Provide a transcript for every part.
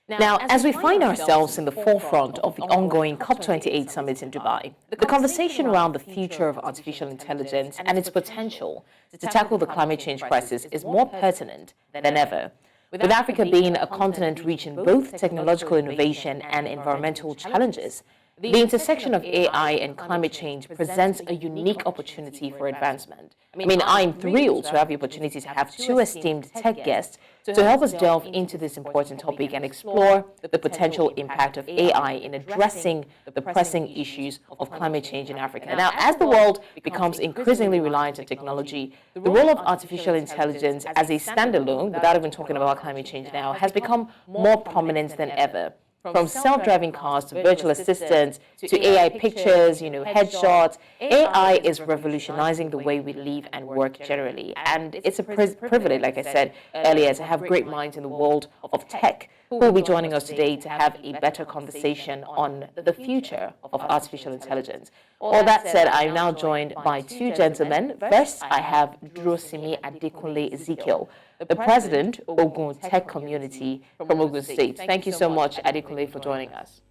Now, as we find ourselves in the forefront of the ongoing COP28 summit in Dubai, the conversation around the future of artificial intelligence and its potential to tackle the climate change crisis is more pertinent than ever. With Africa being a continent rich in both technological innovation and environmental challenges, the intersection of AI and climate change presents a unique opportunity for advancement. I'm thrilled to have the opportunity to have two esteemed tech guests to help us delve into this important topic and explore the potential impact of AI in addressing the pressing issues of climate change in Africa. Now, as the world becomes increasingly reliant on technology, the role of artificial intelligence as a standalone, without even talking about climate change now, has become more prominent than ever. From self-driving cars to virtual assistants to AI pictures, headshots, AI is revolutionizing the way we live and work generally. And it's a privilege, like I said earlier, to have great minds in the world of tech who will be joining us today to have a better conversation on the future of artificial intelligence. All that said, I'm now joined by two gentlemen. First, I have Durosinmi Adekunle Ezekiel, the president, Ogun Tech Community from Ogun State. Thank you so much, Adekunle, for joining us.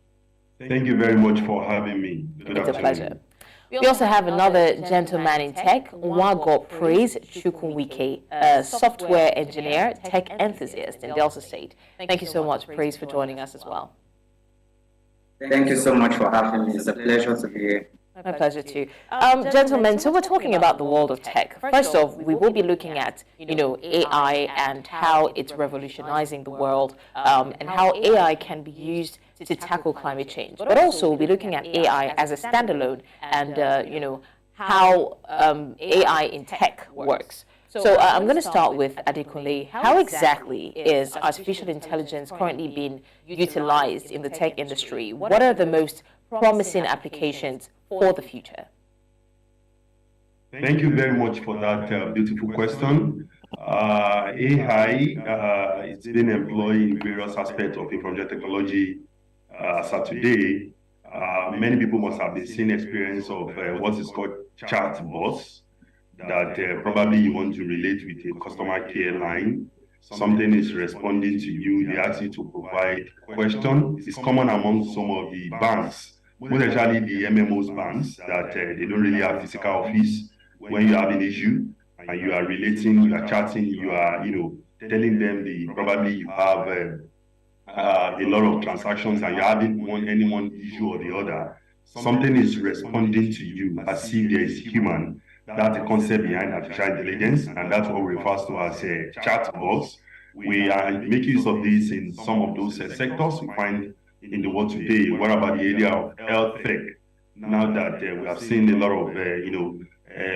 Thank you very much for having me. It's a pleasure. We also have another gentleman in tech, Nwaoghor Chukwunweiken, a software engineer, tech enthusiast in Delta State. Thank you so much, Praise, for joining us as well. Thank you so much for having me. It's a pleasure to be here. My pleasure too. Gentlemen, so we're talking about the world of tech. First off, we will be looking at, AI and how it's revolutionizing the world, and how AI can be used to tackle climate change. But also, we'll be looking at AI as a standalone and, how AI in tech works. So I'm going to start with Adekunle. How exactly is artificial intelligence currently being utilized in the tech industry? What are the most promising applications for the future? Thank you very much for that beautiful question. AI is being employed in various aspects of information technology. So today, many people must have the same experience of what is called chatbots, that probably you want to relate with a customer care line. Something is responding to you, they ask you to provide a question. It's common among some of the banks, most especially the MMOs banks, that they don't really have physical office. When you have an issue and you are relating, you are chatting, you are, telling them probably you have a lot of transactions and you're having one issue or the other. Something is responding to you as if there is human. That's the concept behind artificial intelligence, and that's what we refer to as chatbots. We are making use of this in some of those sectors we find in the world today. What about the area of health tech? Now that we have seen a lot of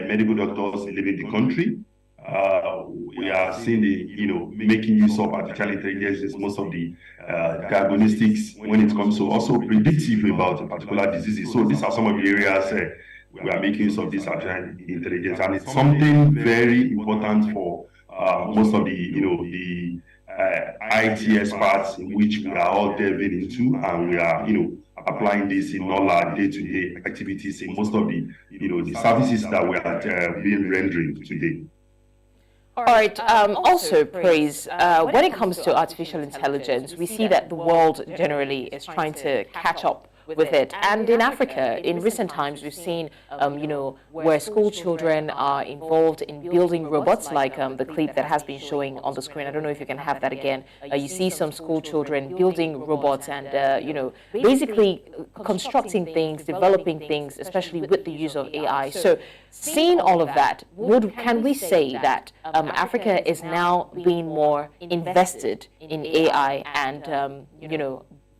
medical doctors leaving the country, we are seeing making use of artificial intelligence is most of the diagnostics when it comes to also predictive about a particular disease. So these are some of the areas we are making use of this artificial intelligence, and it's something very important for most of the IT experts, in which we are all delving into, and we are applying this in all our day-to-day activities in most of the the services that we are being rendering today. All right. Also, Praise, when it comes to artificial intelligence, we see that the world generally is trying to catch up with it. And in Africa, in recent times, we've seen, where school children are involved in building robots, like the clip that has been showing on the screen. I don't know if you can have that again. You see some school children building robots and, basically constructing things, developing things, especially with the use of AI. So seeing all of that, can we say that Africa is now being more invested in AI and,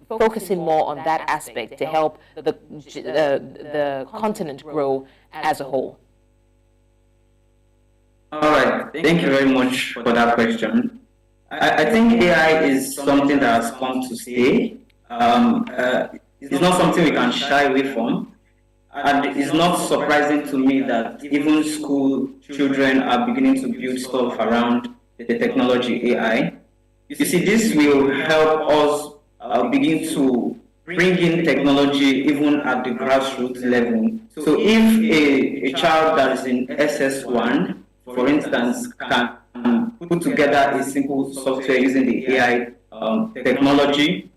focusing more on that aspect to help the continent grow as a whole? All right. Thank you very much for that question. I think AI is something that has come to stay. It's not something we can shy away from. And it's not surprising to me that even school children are beginning to build stuff around the technology AI. You see, this will help us begin to bring in technology even at the grassroots level. So if a child that is in SS1, for instance, can put together a simple software using the AI technology,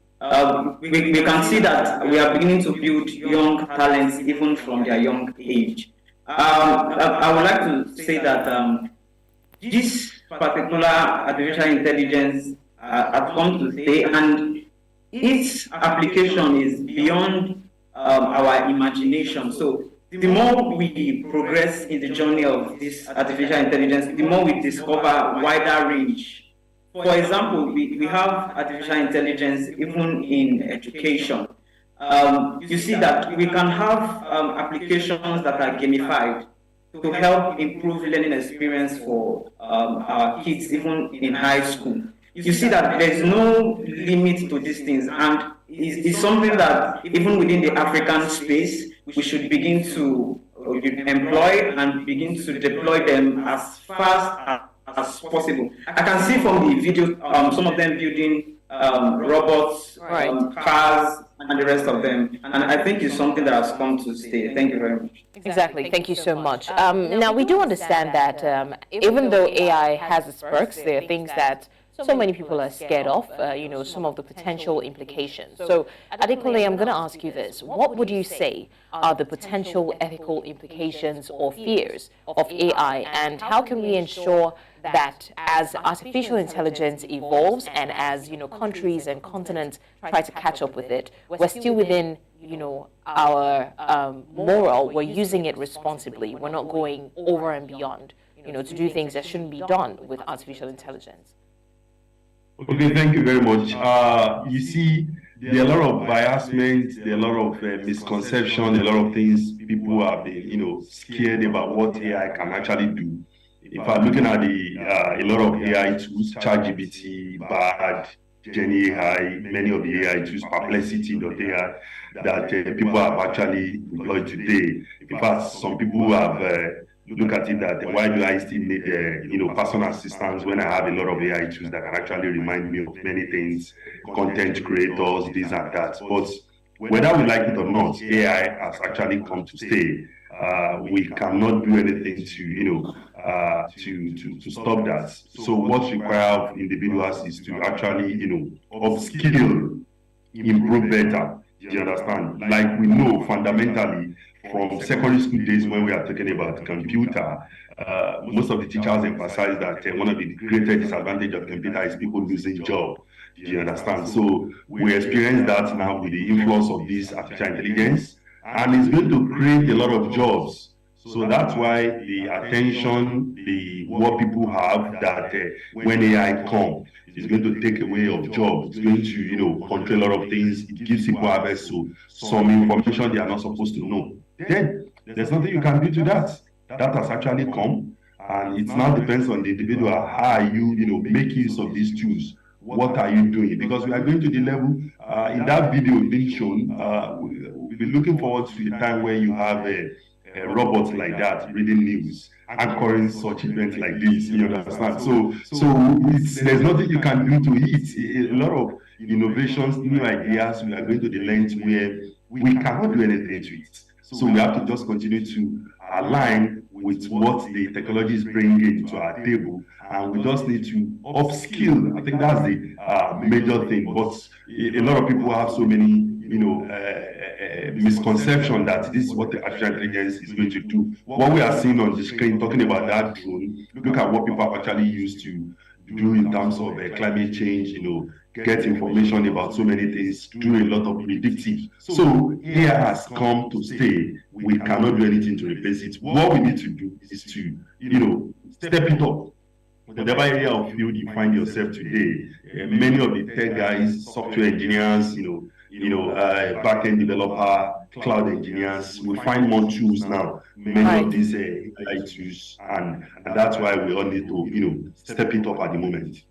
we can see that we are beginning to build young talents even from their young age. I would like to say that this particular artificial intelligence has come to stay, and its application is beyond our imagination. So the more we progress in the journey of this artificial intelligence, the more we discover wider range. For example, we have artificial intelligence even in education. You see that we can have applications that are gamified to help improve learning experience for our kids even in high school. You see that there's no limit to these things, and it's something that even within the African space, we should begin to employ and begin to deploy them as fast as possible. I can see from the video some of them building robots, cars, and the rest of them. And I think it's something that has come to stay. Thank you very much. Exactly. Thank you so much. Now, we do understand that even though AI has its perks, there are things that so many people are scared of, some of the potential implications. So, Adekunle, I'm going to ask you this. What would you say are the potential ethical implications or fears of AI, and how can we ensure that as artificial intelligence evolves and as, countries and continents try to catch up with it, we're still within, our moral, we're using it responsibly, we're not going over and beyond, to do things that shouldn't be done with artificial intelligence? Okay, thank you very much. You see, there are a lot of biasment, there are a lot of misconception, a lot of things people have been, scared about what AI can actually do. In fact, looking at a lot of AI tools, ChatGPT, Bard, Gen AI, many of the AI tools, Perplexity.ai, that people have actually deployed today. In fact, some people have look at it that why do I still need personal assistants when I have a lot of AI tools that can actually remind me of many things, content creators, this and that. But whether we like it or not, AI has actually come to stay. We cannot do anything to stop that. So what's required of individuals is to actually upskill, improve better. Do you understand? Like we know fundamentally from secondary school days when we are talking about computer, most of the teachers emphasize that one of the greatest disadvantages of computer is people losing job. Do you understand? So we experience that now with the influx of this artificial intelligence, and it's going to create a lot of jobs. So that's why the attention, what people have that when AI comes, it's going to take away of jobs. It's going to, control a lot of things. It gives people access to some information they are not supposed to know. Then there's nothing you can do to that. That has actually come, and it now depends on the individual. How are you, make use of these tools? What are you doing? Because we are going to the level in that video being shown. We'll be looking forward to the time where you have a robot like that reading news, anchoring such events like this. You understand? So there's nothing you can do to it. A lot of innovations, new ideas. We are going to the length where we cannot do anything to it. So we have to just continue to align with what the technology is bringing to our table, and we just need to upskill. I think that's the major thing. But a lot of people have so many, misconception that this is what the artificial intelligence is going to do. What we are seeing on the screen, talking about that drone, look at what people have actually used to do in terms of climate change, get information about so many things, do a lot of predictive. So AI has come to stay. We cannot do anything to replace it. What we need to do is to, step it up. Whatever area of field you find yourself today, many of the tech guys, software engineers, back-end developer, cloud engineers, we find more tools now. Many of these AI tools, and that's why we all need to, step it up at the moment.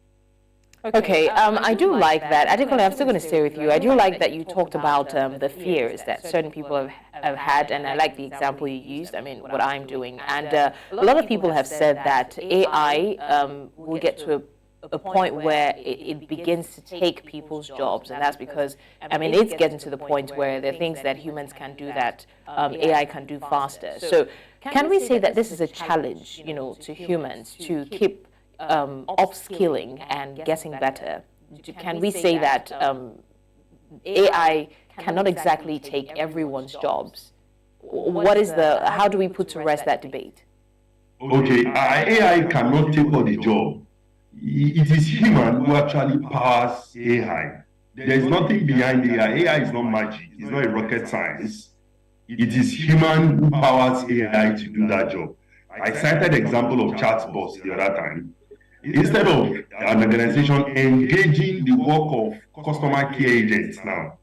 Okay, I do like that. Adekunle, I'm still going to stay with you. I do like that you talked about the fears that certain people have had, and I like the example you used, what I'm doing. And a lot of people have said that AI will get to a point where it begins to take people's jobs, and that's because, it's getting to the point where there are things that humans can do that AI can do faster. So can we say that this is a challenge, to humans to keep upskilling and getting better can we say that AI cannot exactly take everyone's jobs? How do we put to rest that debate? Okay, AI cannot take all the job. It is human who actually powers AI. There is nothing behind AI. AI is not magic. It's not a rocket science. It is human who powers AI to do that job. I cited the example of chatbots the other time. Instead of an organization engaging the work of customer care agents now,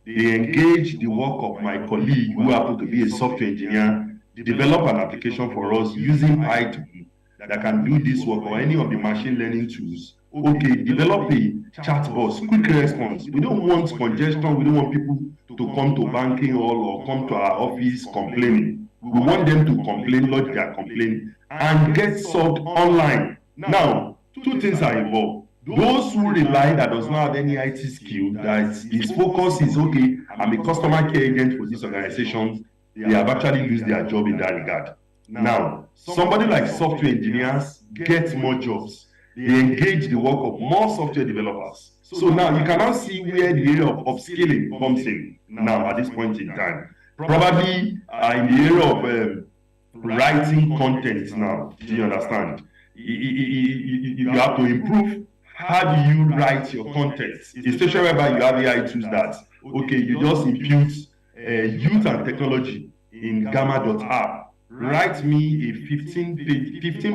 they engage the work of my colleague who happen to be a software engineer, develop an application for us using Python that can do this work or any of the machine learning tools. Okay, develop a chatbot, quick response. We don't want congestion. We don't want people to come to banking hall or come to our office complaining. We want them to complain, lodge their complaint, and get solved online. Now, two things are involved. Those who rely that does not have any IT skill, that his focus is, okay, I'm a customer care agent for this organization, they have actually lose their job in that regard. Now, somebody like software engineers gets more jobs. They engage the work of more software developers. So now you cannot see where the area of upskilling comes in now at this point in time. Probably in the area of writing content now, do you understand? You have to improve how do you write your content, especially whereby you have AI tools that, okay, you just impute youth and technology in gamma.app. Write me a 15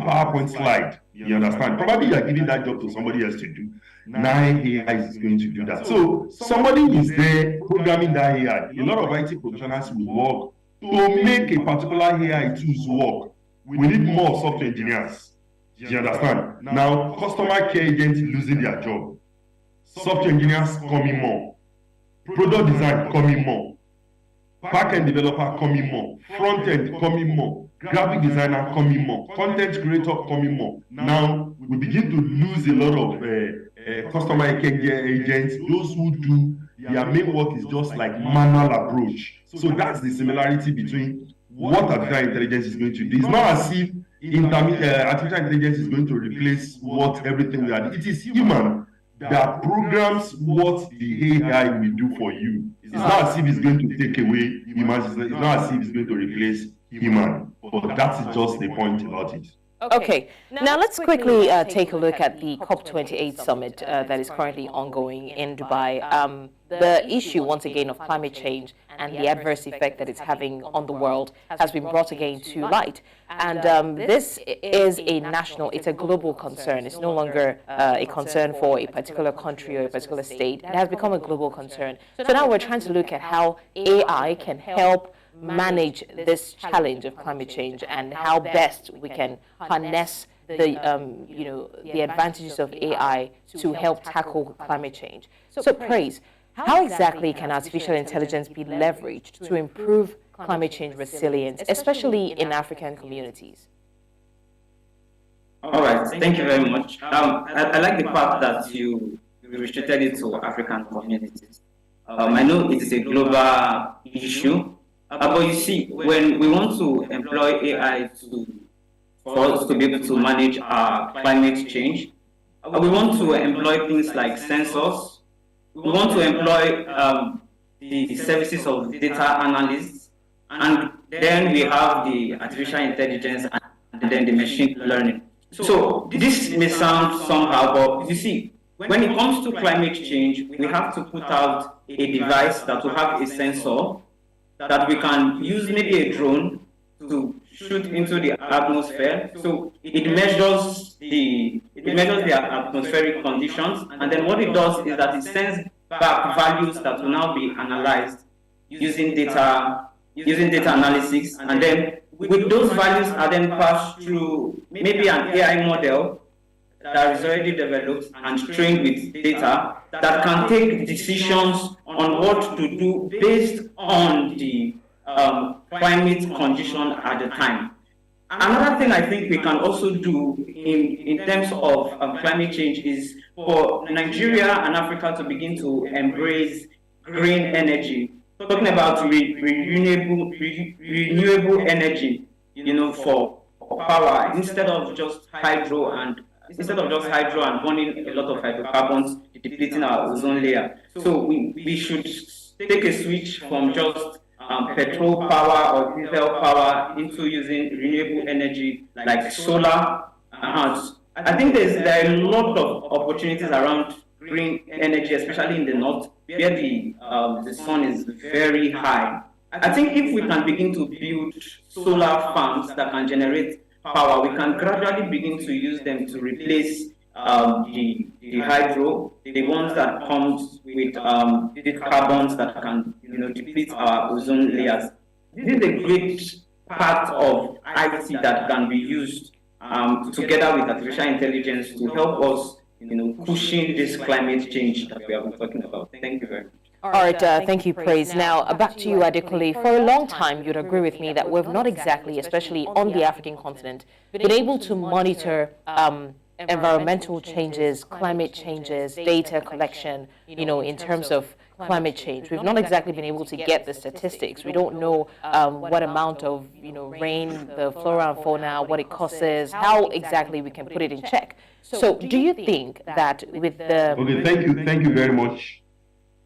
PowerPoint slide. You understand? Probably you are giving that job to somebody else to do. Now AI is going to do that. So somebody is there programming that AI. A lot of IT professionals will work to make a particular AI tools work. We need more software engineers. Do you understand? Now, customer care agents losing their job. Software engineers coming more. Product design coming more. Back-end developer coming more. Front-end coming more. Graphic designer coming more. Content creator coming more. Now, we begin to lose a lot of customer care agents. Those who do their main work is just like manual approach. So that's the similarity between what artificial intelligence is going to do. It's not as if artificial intelligence is going to replace what everything we are doing. It is human that programs what the AI will do for you. It's not as if it's going to take away humans. It's not as if it's going to replace human. But that is just the point about it. Okay, now let's quickly take a look at the COP28 summit that is currently ongoing in Dubai. The issue, once again, of climate change and the adverse effect that it's having on the world has been brought again to light. And this is it's a global concern. It's no longer a concern for a particular country or a particular state. It has become a global concern. So now we're trying to look at how AI can help manage this challenge of climate change and how best we can harness the advantages of AI to help tackle climate change. So praise, how exactly can artificial intelligence be leveraged to improve climate change resilience, especially in African communities? All right, thank you very much. I like the fact that you restricted it to African communities. I know it is a global issue. But you see, when we want to employ AI for us to be able to manage our climate change, we want to employ things like sensors. We want to employ the services of data analysts, and then we have the artificial intelligence and then the machine learning. So this may sound somehow, but you see, when it comes to climate change, we have to put out a device that will have a sensor that we can use, maybe a drone, to shoot into the atmosphere. So it measures the atmospheric conditions, and then what it does is that it sends back values that will now be analyzed using data analysis, and then with those values are then passed through maybe an AI model that is already developed and trained with data that can take decisions on what to do based on the climate condition at the time. Another thing I think we can also do in terms of climate change is for Nigeria and Africa to begin to embrace green energy, talking about renewable energy, for power instead of just hydro and burning a lot of hydrocarbons, depleting our ozone layer. So we should take a switch from just petrol power or diesel power into using renewable energy like solar. I think there are a lot of opportunities around green energy, especially in the north, where the sun is very high. I think if we can begin to build solar farms that can generate power, we can gradually begin to use them to replace the hydro, the ones that comes with these carbons that can deplete our ozone layers. This is a great part of IT that can be used together with artificial intelligence to help us cushion this climate change that we have been talking about. Thank you very much. All right, thank you, Praise. Now, back to you, Adekunle. For a long time, you'd agree with me that we've not exactly, especially on the African continent, been able to monitor environmental changes, climate changes, data collection, in terms of climate change. We've not exactly been able to get the statistics. We don't know what amount of, rain, the flora and fauna, what it causes, how exactly we can put it in check. So do you think that with the... Okay, thank you very much.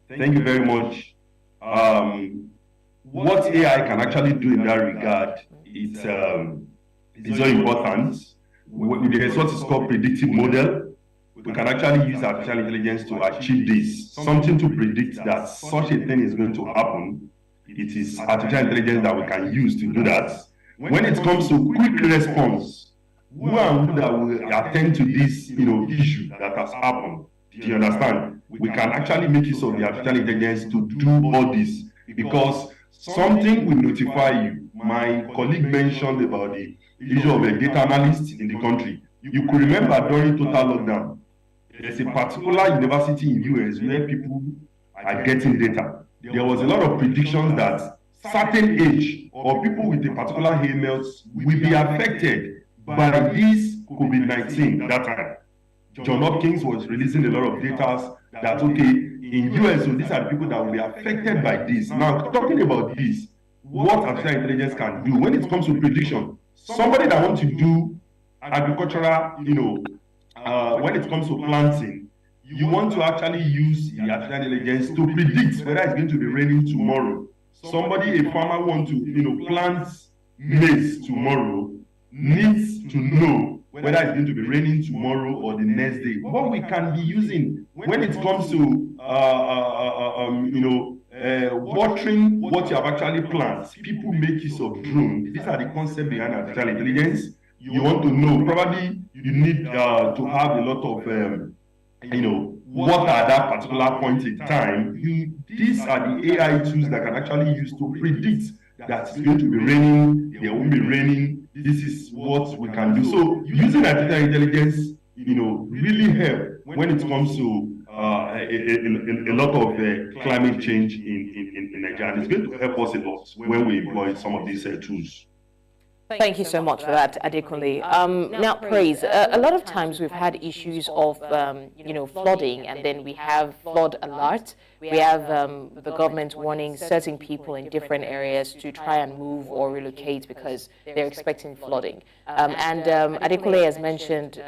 Thank you very much. What AI can actually do in that regard is very important. There's what is called predictive model. We can actually use artificial intelligence to achieve this, something to predict that such a thing is going to happen. It is artificial intelligence that we can use to do that. When it comes to quick response, who and who that will attend to this issue that has happened? Do you understand? We can actually make use of the artificial intelligence to do all this, because something will notify you. My colleague mentioned about the issue of a data analyst in the country. You could remember during total lockdown, there's a particular university in US where people are getting data. There was a lot of predictions that certain age or people with a particular ailments will be affected by this COVID-19 that time. John Hopkins was releasing a lot of data that, okay, in US, so these are the people that will be affected by this. Now, talking about this, what artificial intelligence can do when it comes to prediction, somebody that wants to do agricultural, when it comes to planting, you want to actually use the artificial intelligence to predict whether it's going to be raining tomorrow. Somebody, a farmer wants to, plant maize tomorrow, needs to know whether it's going to be raining tomorrow or the next day. What we can be using when it comes to, watering what you have actually planted. People make use of drones. These are the concepts behind artificial intelligence. You want to know, probably you need to have a lot of, water at that particular point in time. These are the AI tools that can actually use to predict that it's going to be raining, there won't be raining. This is what we can do. So using artificial intelligence, really help when it comes to a lot of climate change in Nigeria. And it's going to help us a lot when we employ some of these tools. Thank you so much for that, Adekunle. Now, Praise, a lot of times we've had issues of, flooding, and then we have flood alert. We have the government warning certain people in different areas to try and move or relocate because they're expecting flooding. And Adekunle has mentioned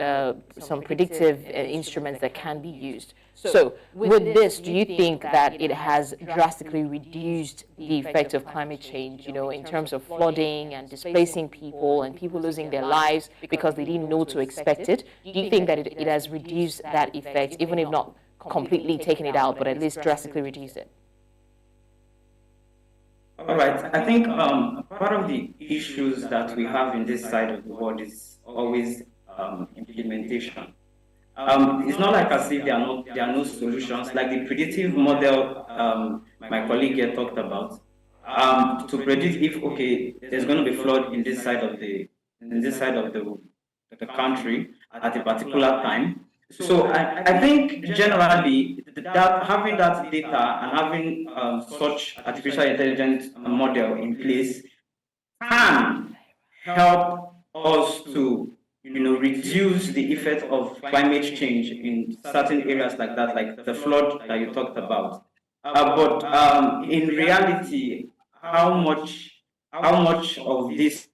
some predictive instruments that can be used. So with this, do you think that it has drastically reduced the effect of climate change, in terms of flooding and displacing people and people losing their lives because they didn't know to expect it? Do you think that it has reduced that effect, even if not completely taken it out, but at least drastically reduced it? All right. I think part of the issues that we have in this side of the world is always implementation. It's not like as if there are no solutions. Like the predictive model my colleague here talked about, to predict if there's going to be flood in this side of the country at a particular time. So I think generally that having that data and having such artificial intelligence model in place can help us to reduce the effect of climate change in certain areas like that, like the flood that you talked about. But in reality, how much of these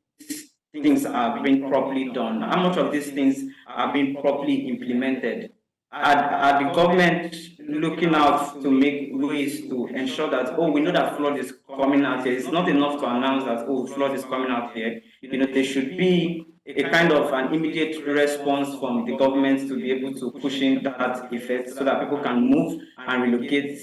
things are being properly done? How much of these things are being properly implemented? are the government looking out to make ways to ensure that, oh, we know that flood is coming out here. It's not enough to announce that, oh, flood is coming out here. There should be a kind of an immediate response from the government to be able to push in that effect so that people can move and relocate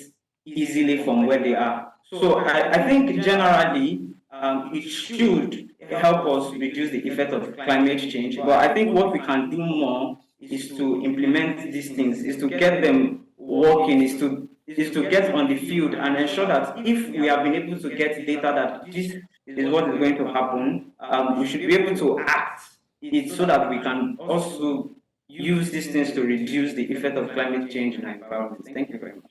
easily from where they are. So I think generally it should help us reduce the effect of climate change. But I think what we can do more is to implement these things, is to get them working, is to get on the field and ensure that if we have been able to get data that this is what is going to happen, we should be able to act it so that we can also use these things to reduce the effect of climate change in our environment. Thank you very much.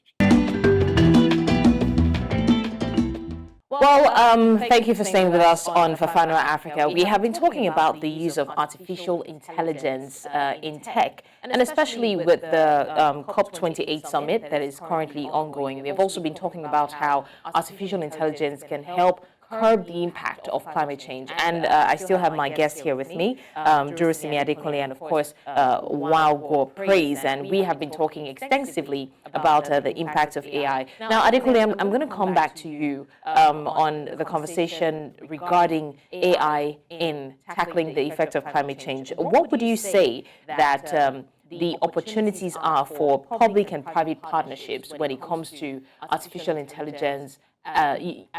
Well, thank you for staying with us on Fafanua Africa. We have been talking about the use of artificial intelligence in tech, and especially with the COP28 summit that is currently ongoing. We have also been talking about how artificial intelligence can help curb the impact of climate change. And I still have my guest here with me, Durosinmi, Adekunle, and of course, Nwaoghor Praise. And we have been talking extensively about the impact of AI. Now, Adekunle, I'm going to come back to you on the conversation regarding AI in tackling the effect of climate change. What would you say that the opportunities are for public and private partnerships when it comes to artificial intelligence,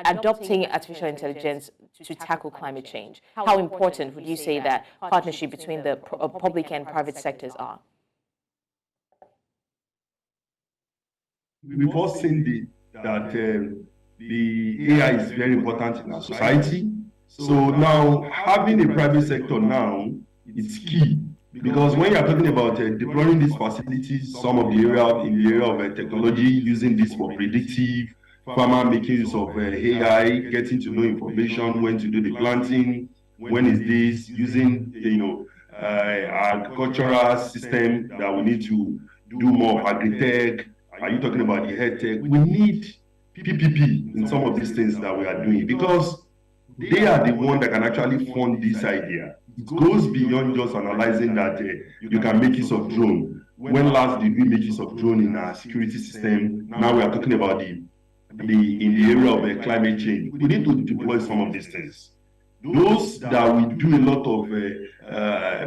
adopting artificial intelligence to tackle climate change? How important would you say that partnership between the public and private sectors are? We've all seen that the AI is very important in our society. So now having a private sector now is key, because when you're talking about deploying these facilities, some of the area in the area of technology, using this for predictive, farmer making use of AI, getting to know information, when to do the planting, when is this, using agricultural system that we need to do more of agri-tech. Are you talking about the health tech? We need PPP in some of these things that we are doing, because they are the one that can actually fund this idea. It goes beyond just analyzing that you can make use of drone. When last did we make use of drone in our security system? Now we are talking about in the area of climate change. We need to deploy some of these things. Those that we do a lot of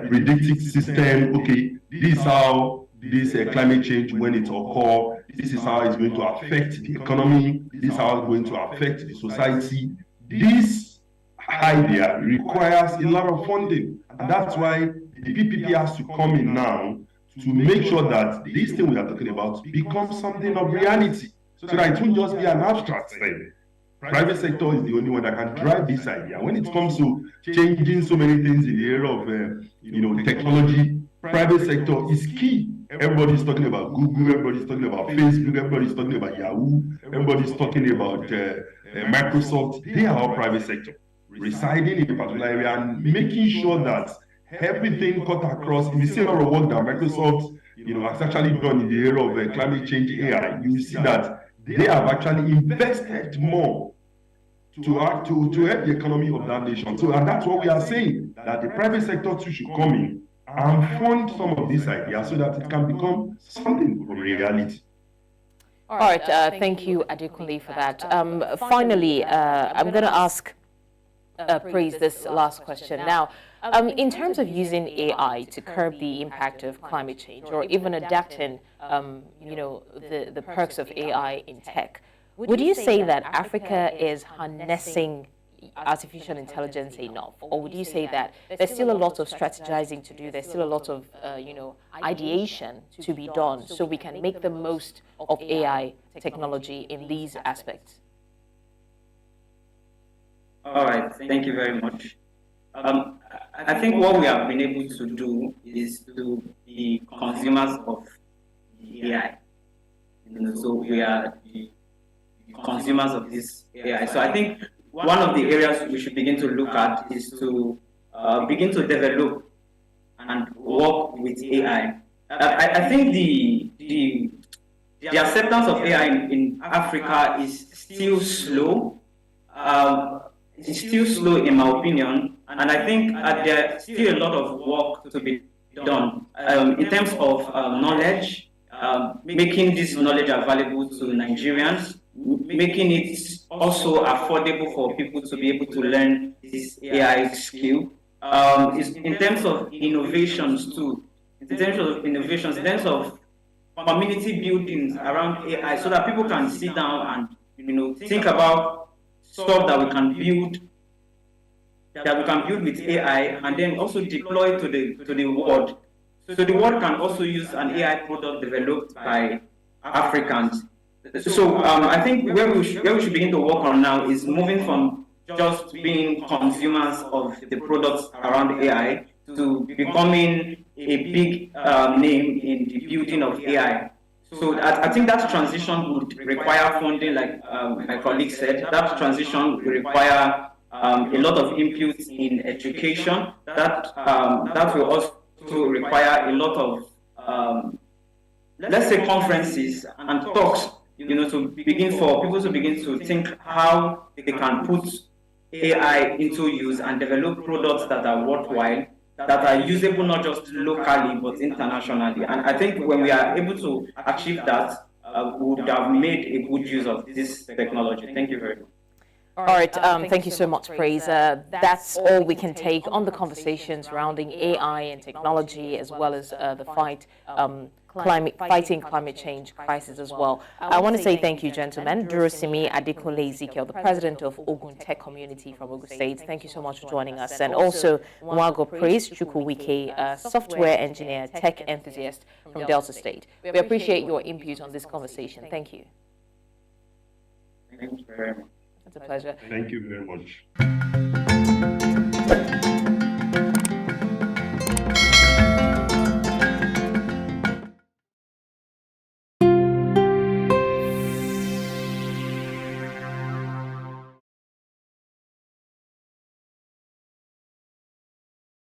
predictive system. Okay, this is how this climate change, when it occurs, this is how it's going to affect the economy, this is how it's going to affect the society. This idea requires a lot of funding, and that's why the PPP has to come in now to make sure that this thing we are talking about becomes something of reality, so that it won't just be an abstract thing. Private sector is the only one that can drive this idea. When it comes to changing so many things in the area of technology, private sector is key. Everybody's talking about Google, everybody's talking about Facebook, everybody's talking about Yahoo, everybody's talking about Microsoft. They are all private sector, residing in a particular area and making sure that everything cut across. If you see a lot of work that Microsoft has actually done in the area of climate change AI, you will see that they have actually invested more to help the economy of that nation. So, and that's what we are saying, that the private sector too should come in and fund some of these ideas so that it can become something of reality. All right, thank you, Adekunle, for that. Finally, I'm going to ask Praise this last question. Now, in terms of using AI to curb the impact of climate change, or even adapting, the perks of AI in tech, would you say that Africa is harnessing artificial intelligence enough, or would you say that there's still a lot of strategizing to do, there's still a lot of ideation to be done so we can make the most of AI technology in these aspects? All right, thank you very much. I think what we have been able to do is to be consumers of the AI. So we are the consumers of this AI. So I think one of the areas we should begin to look at is to begin to develop and work with AI. I think the acceptance of AI in Africa is still slow. It's still slow in my opinion, and I think there's still a lot of work to be done in terms of knowledge, making this knowledge available to Nigerians, making it also affordable for people to be able to learn this AI skill. Is in terms of innovations too, in terms of community buildings around AI, so that people can sit down and think about stuff that we can build with AI, and then also deploy to the world. So the world can also use an AI product developed by Africans. So I think where we should begin to work on now is moving from just being consumers of the products around AI to becoming a big name in the building of AI. So I think that transition would require funding, like my colleague said. That transition will require a lot of input in education. That will also require a lot of let's say conferences and talks, to begin for people to begin to think how they can put AI into use and develop products that are worthwhile, that are usable not just locally but internationally. And I think when we are able to achieve that, we would have made a good use of this technology. Thank you very much. All right, thank you so much, Praise. That's all we can take on the conversation surrounding AI and technology, as well as the fighting climate change crisis as well. I want to say thank you, gentlemen. Durosinmi, Adekunle, Ezekiel, the president of Ogun Tech Community from Ogun State. Thank you so much for joining us. And also Nwaoghor Praise, Chukwunweiken, software engineer, tech enthusiast from Delta State. We appreciate your input on this conversation. Thank you. Thank you very much. It's a pleasure. Thank you very much.